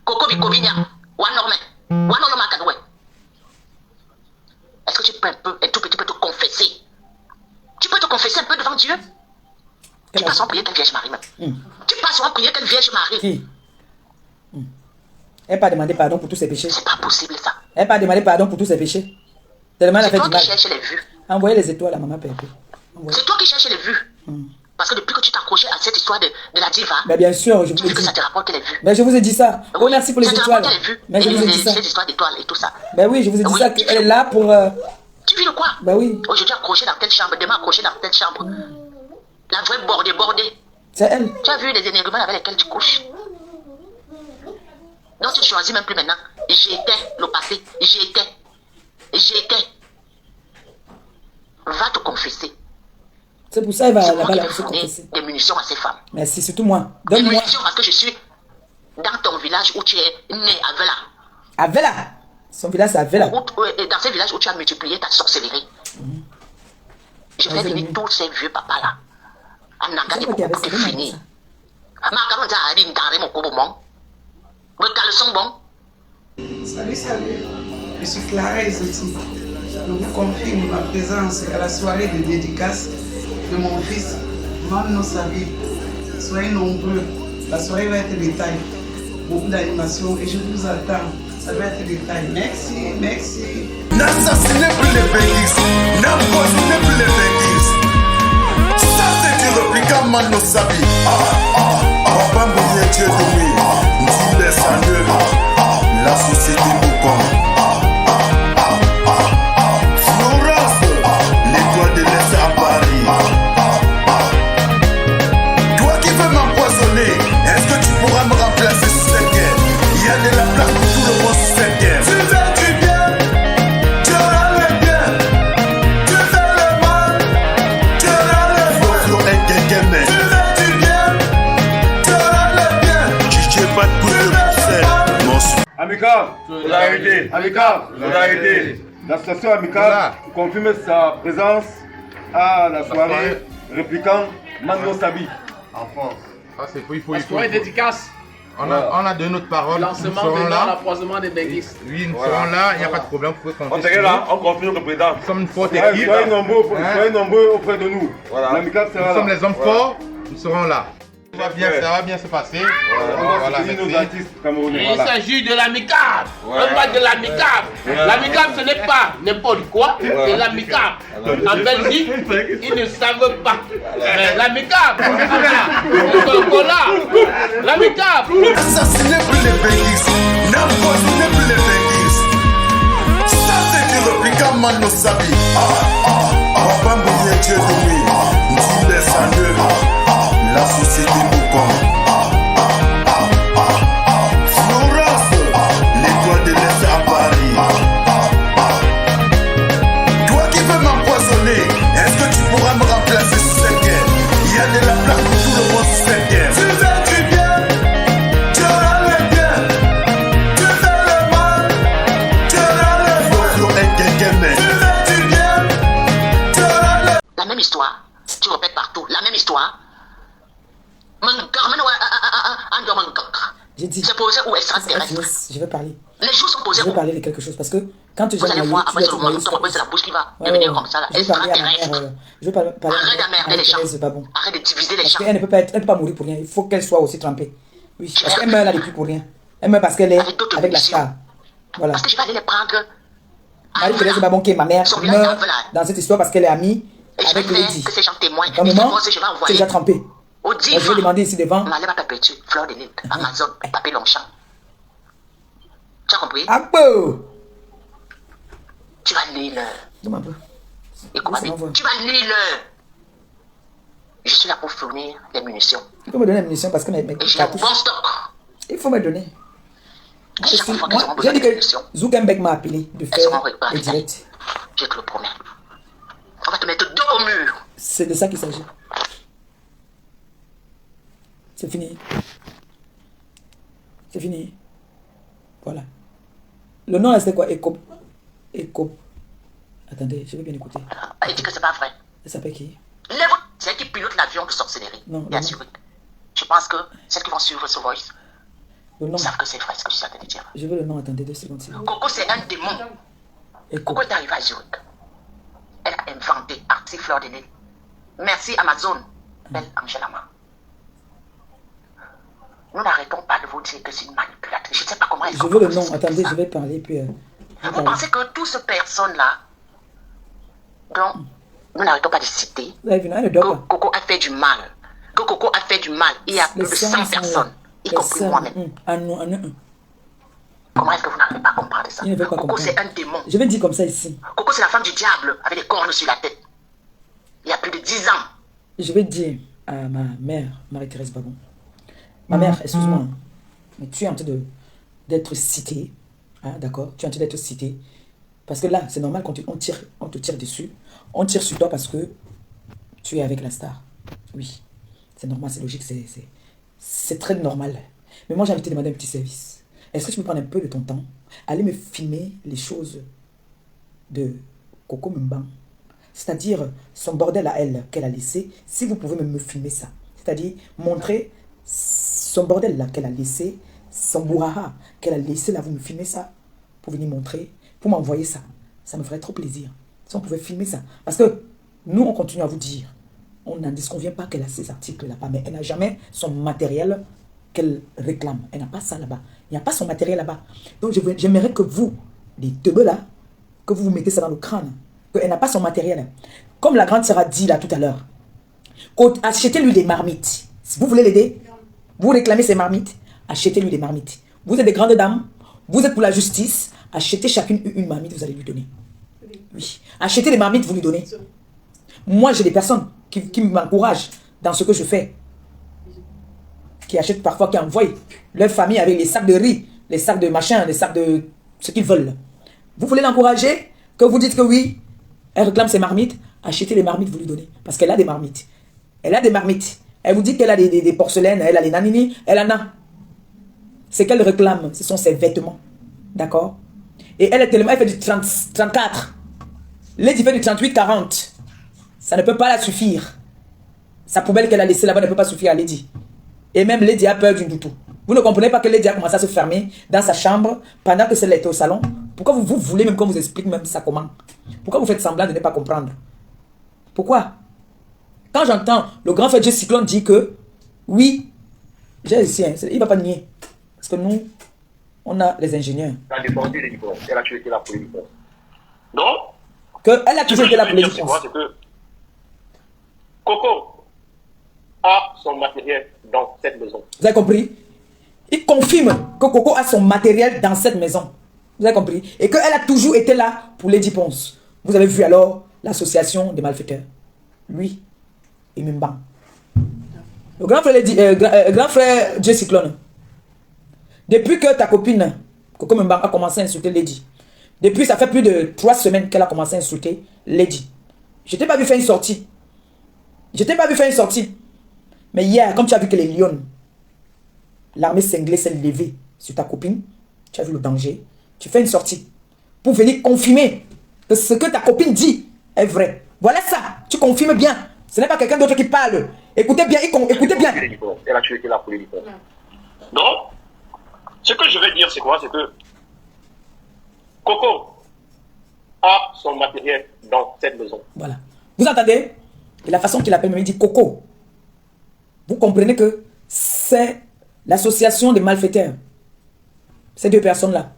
Coco Bikobinia, Wanorme, Wanorma Kadoué. Est-ce que tu peux un tout petit peu te confesser? Tu peux te confesser un peu devant Dieu? Tu passes en prier quelle Vierge Marie même. Tu passes en prier quelle Vierge Marie. Qui? Elle n'a pas demandé pardon pour tous ses péchés. C'est pas possible ça. Elle n'a pas demandé pardon pour tous ses péchés. Tellement elle a C'est fait toi du mal. qui cherches les vues. Envoyez les étoiles à maman Pépé. C'est toi qui cherches les vues. Parce que depuis que tu t'accrochais à cette histoire de la diva, Mais bien sûr, je tu vous ai veux que dit. ça te rapporte les vues. Mais je vous ai dit ça. Oh, Oui, merci pour les ça te étoiles. rapporte les vues. Mais je Et vous ai dit ça. ces histoires d'étoiles et tout ça. Ben oui, je vous ai dit Oui, ça. tu Elle est vis- là pour. Tu vis de quoi? Ben oui. Aujourd'hui accroché dans telle chambre, demain accroché dans telle chambre. La vraie bordée. C'est elle. Tu as vu les énerguments avec lesquels tu couches? Donc tu choisis même plus maintenant. J'étais le passé. J'étais. Va te confesser. C'est pour ça qu'elle va C'est moi là-bas qui là, vais se fournir confesser. des munitions à ces femmes. Merci, surtout moi. Des Donne-moi. munitions parce que je suis dans ton village où tu es né à Vela. Avela. Son village, c'est Avela. Dans ces villages où tu as multiplié ta sorcellerie. Je vais finir tous ces vieux papas là. En C'est Nangani toi qui avais pour ça. finir. Ma ça a dit mon cobo bon. Me caleçon bon. Salut, je suis Clara Ezoti. Je vous confirme ma présence à la soirée de dédicace de mon fils, Mano Sabi. Soyez nombreux, la soirée va être détail. Beaucoup d'animation et je vous attends. Ça va être détail. Merci. N'assassinez plus les béquisses, n'empoisonnez plus les béquisses. Ça c'est du répliquant Mano Sabi. Papa Mouye Dieu de lui, dit les sandeux, la société Boucom. Florence, l'étoile de l'Est à Paris. Toi qui veux m'empoisonner, est-ce que tu pourras me remplacer sur cette guerre? Il y a de la place pour tout le monde sur cette guerre. Tu fais du bien, tu auras le bien. Tu fais le mal, tu auras le mal. Flo est quelqu'un, mais tu fais du bien, tu auras le bien. Tu n'es pas de coup de Bruxelles, mon Amical, solidarité. Amical, solidarité. L'association Amical confirme sa présence à la soirée répliquant Mano Sabi. En France. Ah, c'est il faut. Soirée dédicace On a donné notre parole. Lancement de la croisement des Benguis. Oui, nous serons là, il n'y a pas de problème, vous pouvez compter. On est là, on confie notre président. Nous sommes une forte équipe. Soyez nombreux auprès de nous. L'amicale sera là. Nous sommes les hommes forts, nous serons là. Ça va bien se passer. Voilà, nos artistes camerounais. Il s'agit de l'amicable. On parle de l'amicable. L'amicable, ce n'est pas n'importe quoi, c'est l'amicable. En Belgique, ils ne savent pas. Mais l'amicable, l'amicable. Assassinez plus les Benguis, n'empoisonnez plus les Benguis. Ça c'est que le Pika Mano Sabi. Papa Mbouye Dieu de lui, Ndile Sandeu, la société Boucan. Florence, l'étoile de l'Est à Paris. Toi qui veux m'empoisonner, est-ce que tu pourras me remplacer sur cette guerre? Il y a de la place pour tout le monde sur cette guerre. Tu veux du bien, tu auras le bien. Tu fais le mal, tu auras le mal. Tu veux du bien, tu auras le mal. La même histoire, tu répètes partout, la même histoire. J'ai dit, C'est posé où extraterrestre. je vais parler. Les jours sont posés Je vais où? parler de quelque chose parce que quand tu Vous allez voir, après ce moment, c'est la bouche qui va devenir comme ça, là. je vais parler à ma Extraterrestre. mère. Je vais parler Arrête d'emmerder les gens. C'est pas bon. Arrête de diviser les Parce gens. qu'elle ne peut pas être, elle peut pas mourir pour rien. Il faut qu'elle soit aussi trempée. Oui, parce qu'elle meurt là depuis pour rien. Elle meurt parce qu'elle est avec la star. Voilà. Parce que je vais aller les prendre. Marie-Thérèse Babon, qui est ma mère, Son village meurt d'Avela. dans cette histoire parce qu'elle est amie Et je vais avec faire Lady. que ces gens témoignent. Dans le Et moment, je vais c'est envoyer déjà trempé. au Moi, je vais 10 demander ici devant. on allait pas perpétuer. Fleur de Lille, Amazon, papier Longchamp. Tu as compris? Ah bon! Tu vas lire le. Donne-moi un peu. Écoute, Ça m'envoie. tu vas lire le. Je suis là pour fournir les munitions. Il faut me donner la munition parce que mes Et j'ai un cartouches. bon stock. Il faut me donner. Et chaque fois qu'ils auront Moi, besoin j'ai de dit que munitions, Zuckerberg m'a appelé de elles seront faire réparées. les directs. Je te le promets. On va te mettre dos au mur. C'est de ça qu'il s'agit. C'est fini. C'est fini. Voilà. Le nom là c'était quoi? Eco. Eco. Attendez, je vais bien écouter. Elle dit que c'est pas vrai. Elle s'appelle qui? C'est elle qui pilote l'avion de sorcellerie. Non, Bien non. sûr. Je pense que celles qui vont suivre ce voice Le nom. savent que c'est vrai ce que je suis en train de dire. Je veux le nom, attendez 2 secondes. s'il vous plaît. Coco, c'est un démon. Eco. Coco est arrivée à Zurich. Elle a inventé Artie Fleur de Lille. Merci Amazon. Belle Angela Ma. Nous n'arrêtons pas de vous dire que c'est une manipulatrice. Je ne sais pas comment elle Je veux le nom, attendez, je vais parler puis. Vous pensez que toutes ces personnes-là, dont nous n'arrêtons pas de citer, Vous avez vu, non, elle ne que dort pas. Coco a fait du mal, que Coco a fait du mal, il y a plus de 100 personnes, y compris moi-même. Ah non, ah non. Comment est-ce que vous n'arrivez pas à comprendre ça? Il ne veut pas Coco, comprendre. c'est un démon. Je vais dire comme ça ici. Coco, c'est la femme du diable avec des cornes sur la tête. Il y a plus de 10 ans. Je vais dire à ma mère, Marie-Thérèse Babon. Ma mère, excuse-moi, hein, mais tu es en train d'être citée. Hein, d'accord? Tu es en train d'être citée. Parce que là, c'est normal quand on te tire dessus. On tire sur toi parce que tu es avec la star. Oui. C'est normal, c'est logique, c'est très normal. Mais moi, j'ai envie de te demander un petit service. Est-ce que tu peux prendre un peu de ton temps, aller me filmer les choses de Coco Mbang? C'est-à-dire son bordel à elle qu'elle a laissé. Si vous pouvez me filmer ça. C'est-à-dire montrer son bordel là qu'elle a laissé, son bourraha qu'elle a laissé là, vous me filmez ça pour venir montrer, pour m'envoyer ça. Ça me ferait trop plaisir. Si on pouvait filmer ça. Parce que nous, on continue à vous dire, on n'en disconvient pas qu'elle a ces articles là-bas, mais elle n'a jamais son matériel qu'elle réclame. Elle n'a pas ça là-bas. Il n'y a pas son matériel là-bas. Donc j'aimerais que vous, les deux là, que vous vous mettez ça dans le crâne. Qu'elle n'a pas son matériel. Comme la grande sœur a dit là tout à l'heure, achetez-lui des marmites. Si vous voulez l'aider, vous réclamez ces marmites, achetez-lui des marmites. Vous êtes des grandes dames, vous êtes pour la justice, achetez chacune une marmite, vous allez lui donner. Oui. Achetez les marmites, vous lui donnez. Moi, j'ai des personnes qui m'encouragent dans ce que je fais. Qui achètent parfois, qui envoient leur famille avec les sacs de riz, les sacs de machin, les sacs de ce qu'ils veulent. Vous voulez l'encourager, que vous dites que oui, elle réclame ses marmites, achetez les marmites, vous lui donnez. Parce qu'elle a des marmites. Elle a des marmites. Elle vous dit qu'elle a des porcelaines, elle a les nanini, elle en a. Ce qu'elle réclame, ce sont ses vêtements. D'accord? Et elle est tellement, elle fait du 34. Lady fait du 38-40. Ça ne peut pas la suffire. Sa poubelle qu'elle a laissée là-bas ne peut pas suffire à Lady. Et même Lady a peur d'une doutou. Vous ne comprenez pas que Lady a commencé à se fermer dans sa chambre pendant que celle était au salon? Pourquoi vous voulez même qu'on vous explique même ça comment? Pourquoi vous faites semblant de ne pas comprendre? Pourquoi? Quand j'entends le grand frère Jesse Cyclone dire que oui, j'ai ici, hein, il ne va pas nier. Parce que nous, on a les ingénieurs. Elle a défendu les diplômes. Elle a tué la pour les diplômes. Donc, elle a toujours été là pour les diplômes. C'est que Coco a son matériel dans cette maison. Vous avez compris? Il confirme que Coco a son matériel dans cette maison. Vous avez compris? Et qu'elle a toujours été là pour Lady Ponce. Vous avez vu alors l'association des malfaiteurs. Lui et Mimban. Le grand frère Jesse Cyclone. Depuis que ta copine Coco Mimban a commencé à insulter Lady. Depuis, ça fait plus de 3 semaines qu'elle a commencé à insulter Lady. Je t'ai pas vu faire une sortie. Je t'ai pas vu faire une sortie. Mais hier, comme tu as vu que les lions, l'armée cinglée s'est levée sur ta copine, tu as vu le danger, tu fais une sortie pour venir confirmer que ce que ta copine dit est vrai. Voilà ça, tu confirmes bien. Ce n'est pas quelqu'un d'autre qui parle. Écoutez bien, écoutez bien. Elle a tué la pour les diplômes. Donc, ce que je veux dire, c'est quoi? C'est que Coco a son matériel dans cette maison. Voilà. Vous entendez? Et la façon qu'il appelle, il dit Coco. Vous comprenez que c'est l'association des malfaiteurs. Ces deux personnes-là.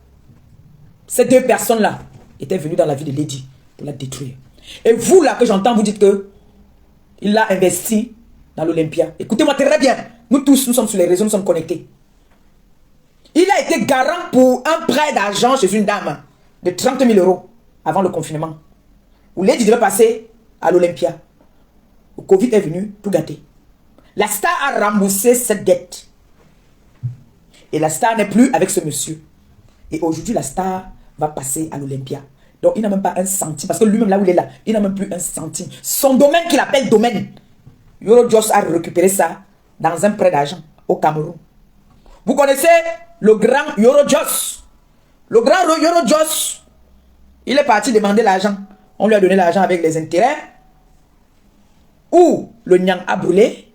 Ces deux personnes-là étaient venues dans la vie de Lady pour la détruire. Et vous, là, que j'entends, vous dites que il l'a investi dans l'Olympia. Écoutez-moi très bien. Nous tous, nous sommes sur les réseaux, nous sommes connectés. Il a été garant pour un prêt d'argent chez une dame de 30 000 € avant le confinement. Où Lady devait passer à l'Olympia. Le Covid est venu tout gâter. La star a remboursé cette dette. Et la star n'est plus avec ce monsieur. Et aujourd'hui, la star va passer à l'Olympia. Donc, il n'a même pas un centime. Parce que lui-même, là où il est là, il n'a même plus un centime. Son domaine qu'il appelle domaine, Yoro-Jos a récupéré ça dans un prêt d'argent au Cameroun. Vous connaissez le grand Yoro-Jos? Le grand Yoro-Jos, il est parti demander l'argent. On lui a donné l'argent avec les intérêts. Ou le Nyang a brûlé.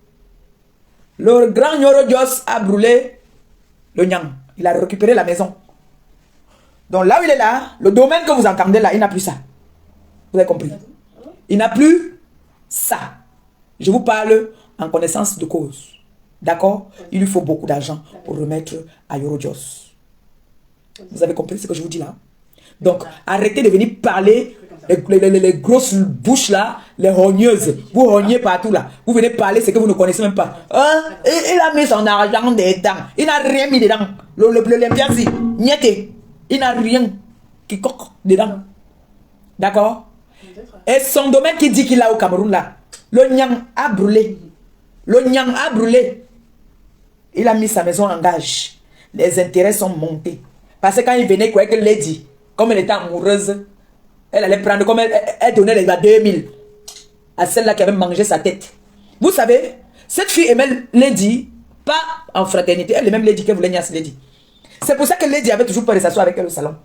Le grand Yoro-Jos a brûlé le Nyang. Il a récupéré la maison. Donc là où il est là, le domaine que vous entendez là, il n'a plus ça. Vous avez compris? Il n'a plus ça. Je vous parle en connaissance de cause. D'accord? Il lui faut beaucoup d'argent pour remettre à Yoro-Jos. Vous avez compris ce que je vous dis là? Donc, arrêtez de venir parler les grosses bouches là, les rogneuses. Vous rognez partout là. Vous venez parler ce que vous ne connaissez même pas. Hein? Il a mis son argent dedans. Il n'a rien mis dedans. L'Olympiasi, niette. Il n'a rien qui coque dedans. D'accord? Et son domaine qui dit qu'il a au Cameroun là, le Nyang a brûlé. Le Nyang a brûlé. Il a mis sa maison en gage. Les intérêts sont montés. Parce que quand il venait, quoi que Lady, comme elle était amoureuse, elle allait prendre, comme elle donnait les 2000 à celle-là qui avait mangé sa tête. Vous savez, cette fille aimait Lady, pas en fraternité, elle aimait Lady qu'elle voulait niasse Lady. C'est pour ça que Lady avait toujours peur de s'asseoir avec elle au salon.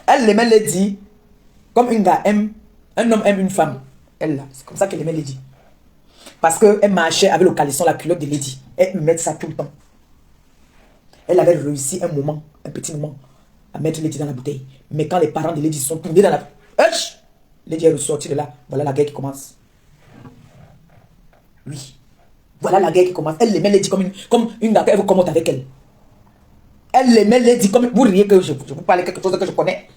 Elle aimait Lady comme un gars aime, un homme aime une femme. Elle là, c'est comme ça qu'elle aimait Lady. Parce qu'elle marchait avec le caleçon, la culotte de Lady. Elle mettait ça tout le temps. Elle avait réussi un moment, un petit moment, à mettre Lady dans la bouteille. Mais quand les parents de Lady sont tournés dans la... Lady est ressortie de là. Voilà la guerre qui commence. Oui. Voilà la guerre qui commence. Elle aimait Lady comme une gars, elle vous commente avec elle. Elle aimait Lady comme... Vous riez que je vous parle de quelque chose que je connais.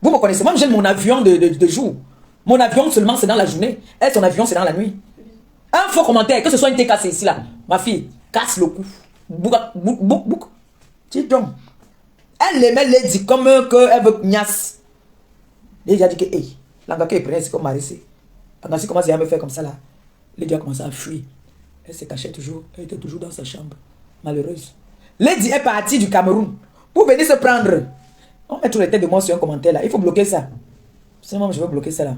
Vous me connaissez. Moi, j'aime mon avion de jour. Mon avion seulement, c'est dans la journée. Elle, son avion, c'est dans la nuit. Un faux commentaire, que ce soit une TKC ici, là. Ma fille, casse le cou. Bouk. Dis donc. Elle aimait Lady comme qu'elle veut niasse. Lady a dit que, hey, l'engagé est prenait, c'est comme Marissé. Quand il commence à me faire comme ça, là, Lady a commencé à fuir. Elle se cachait toujours. Elle était toujours dans sa chambre. Malheureuse. Lady est partie du Cameroun pour venir se prendre. On met tous les têtes de moi sur un commentaire, là. Il faut bloquer ça. Sinon, je veux bloquer ça, là.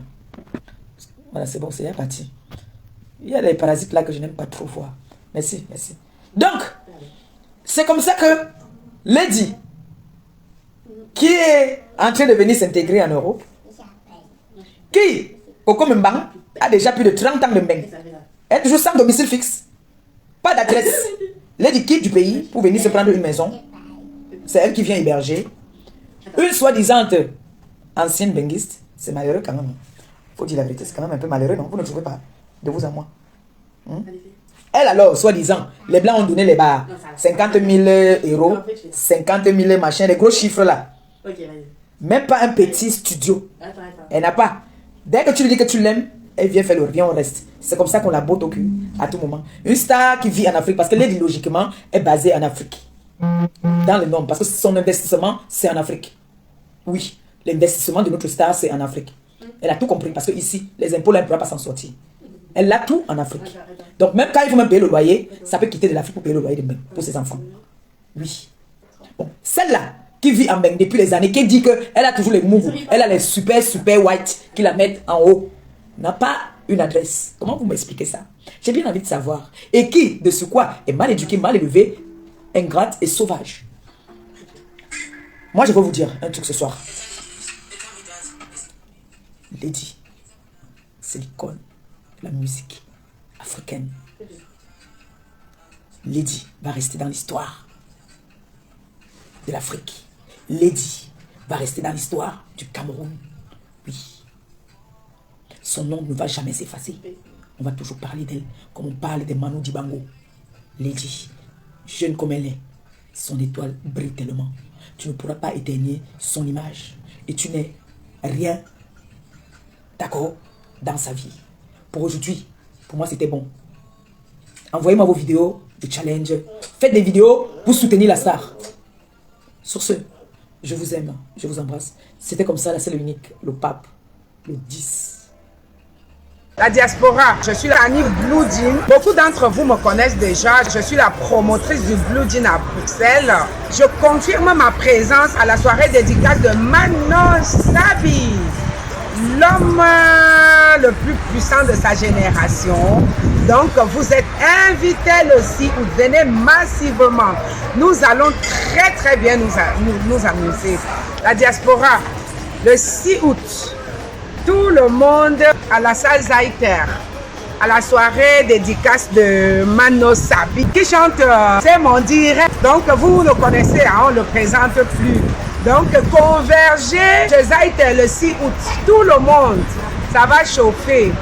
Voilà, c'est bon, c'est parti. Il y a des parasites là que je n'aime pas trop voir. Merci. Donc, c'est comme ça que Lady, qui est en train de venir s'intégrer en Europe, qui, Coco Mbang, a déjà plus de 30 ans de Mbang, est toujours sans domicile fixe, pas d'adresse. Lady quitte du pays pour venir se prendre une maison. C'est elle qui vient héberger. Une soi-disant ancienne benguiste. C'est malheureux quand même. Faut dire la vérité, c'est quand même un peu malheureux, non? Vous ne trouvez pas? De vous à moi. Elle alors, soi-disant, les Blancs ont donné les bars. 50 000 euros, 50 000 machins, les gros chiffres là. Même pas un petit studio. Elle n'a pas. Dès que tu lui dis que tu l'aimes, elle vient faire le viens, on reste. C'est comme ça qu'on la botte au cul à tout moment. Une star qui vit en Afrique, parce que Lady logiquement est basée en Afrique. Dans le nom, parce que son investissement, c'est en Afrique. Oui, l'investissement de notre star, c'est en Afrique. Elle a tout compris, parce que ici, les impôts, là, elle ne pourra pas s'en sortir. Elle a tout en Afrique. Donc même quand il faut même payer le loyer, ça peut quitter de l'Afrique pour payer le loyer de Mbeng, pour ses enfants. Oui. Bon, celle-là, qui vit en Mbeng depuis les années, qui dit qu'elle a toujours les moves, elle a les super white qui la mettent en haut, n'a pas une adresse. Comment vous m'expliquez ça? J'ai bien envie de savoir. Et qui, de ce quoi, est mal éduqué, mal élevé, ingrate et sauvage. Moi, je vais vous dire un truc ce soir. Lady, c'est l'icône de la musique africaine. Lady va rester dans l'histoire de l'Afrique. Lady va rester dans l'histoire du Cameroun. Oui. Son nom ne va jamais s'effacer. On va toujours parler d'elle comme on parle de Manu Dibango. Lady, jeune comme elle est, son étoile brille tellement. Tu ne pourras pas éteigner son image. Et tu n'es rien, d'accord, dans sa vie. Pour aujourd'hui, pour moi c'était bon. Envoyez-moi vos vidéos de challenge. Faites des vidéos pour soutenir la star. Sur ce, je vous aime, je vous embrasse. C'était comme ça, la seule et unique, le pape, le 10. La diaspora, je suis la Annie Blue Jean. Beaucoup d'entre vous me connaissent déjà. Je suis la promotrice du Blue Jean à Bruxelles. Je confirme ma présence à la soirée dédicace de Mano Sabi, l'homme le plus puissant de sa génération. Donc, vous êtes invités le 6 août. Venez massivement. Nous allons très bien nous amuser. La diaspora, le 6 août. Tout le monde à la salle Zaïter, à la soirée dédicace de Mano Sabi, qui chante C'est mon direct. Donc vous le connaissez, hein, on ne le présente plus. Donc convergez chez Zaïter le 6 août. Tout le monde, ça va chauffer.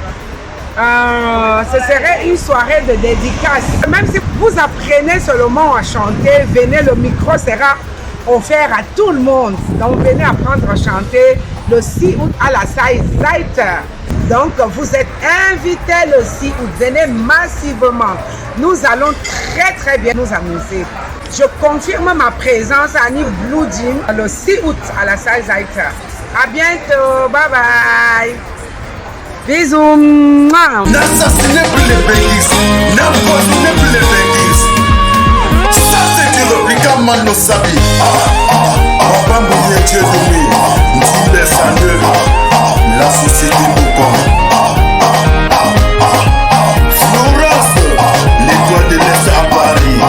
Ce serait une soirée de dédicace. Même si vous apprenez seulement à chanter, venez, le micro sera offert à tout le monde. Donc venez apprendre à chanter le 6 août à la salle Zaïter. Donc vous êtes invités le 6 août. Venez massivement. Nous allons très bien nous amuser. Je confirme ma présence à Annie Blue Jean le 6 août à la salle Zaïter. À bientôt. Bye bye. Bisous. N'assassinez plus les bélisses, n'empoisonnez plus les bélisses. Ça c'est du répliquant Mano Sabi. Papa Mouye Dieu de lui, Ndile Sandeux, la société Boucom. Florence, l'étoile de l'Est à Paris.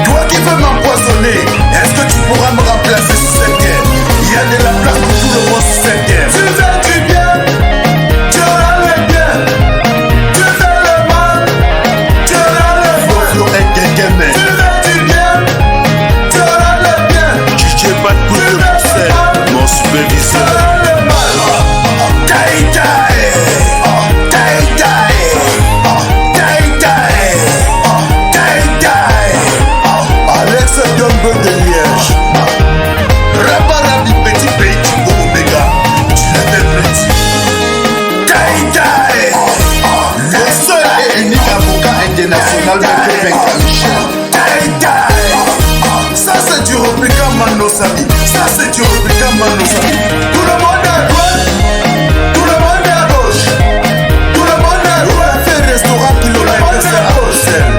Toi qui veux m'empoisonner, est-ce que tu pourras me remplacer sur cette guerre? Il y a de la place pour tout le monde sur cette guerre. Tu fais du bien, tu auras le bien. Tu fais le mal, tu auras le mal. Flo est quelqu'un, mais tu fais du bien, tu auras le bien. Tu n'es pas de coup de Bruxelles, mon superviseur. Tu auras le mal. Taï taï, taï taï, taï taï, taï taï. Alex Dombe de Liège. Rabara du petit pays du Omega, tu l'avais petit. Taï taï, le seul et unique avocat international de Québec, Michel. Taï taï, ça c'est du répliquant Mano Sabi, ça c'est du répliquant Mano Sabi. Tout le monde à droite, tout le monde à gauche, tout le monde à droite. Fait restaurant qui l'aurait fait à Bruxelles.